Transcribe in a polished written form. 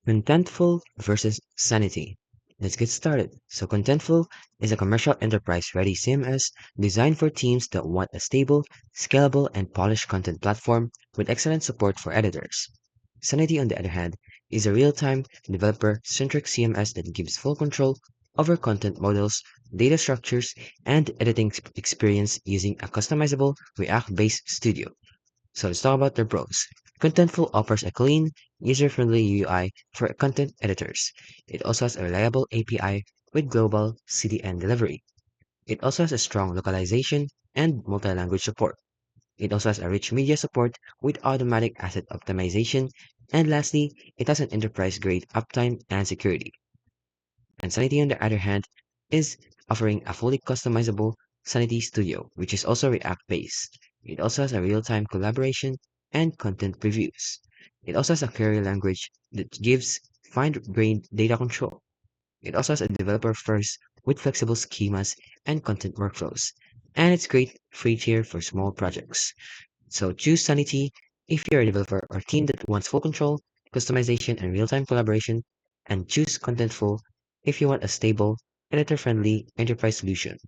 Contentful versus Sanity. Let's get started. So, Contentful is a commercial enterprise ready CMS designed for teams that want a stable, scalable, and polished content platform with excellent support for editors. Sanity, on the other hand, is a real time, developer centric CMS that gives full control over content models, data structures, and editing experience using a customizable React based studio. So let's talk about their pros. Contentful offers a clean, user-friendly UI for content editors. It also has a reliable API with global CDN delivery. It also has a strong localization and multi-language support. It also has a rich media support with automatic asset optimization. And lastly, it has an enterprise-grade uptime and security. And Sanity, on the other hand, is offering a fully customizable Sanity Studio, which is also React-based. It also has a real-time collaboration and content previews. It also has a query language that gives fine-grained data control. It also has a developer first with flexible schemas and content workflows. And it's great free tier for small projects. So choose Sanity if you're a developer or team that wants full control, customization, and real-time collaboration, and choose Contentful if you want a stable, editor-friendly enterprise solution.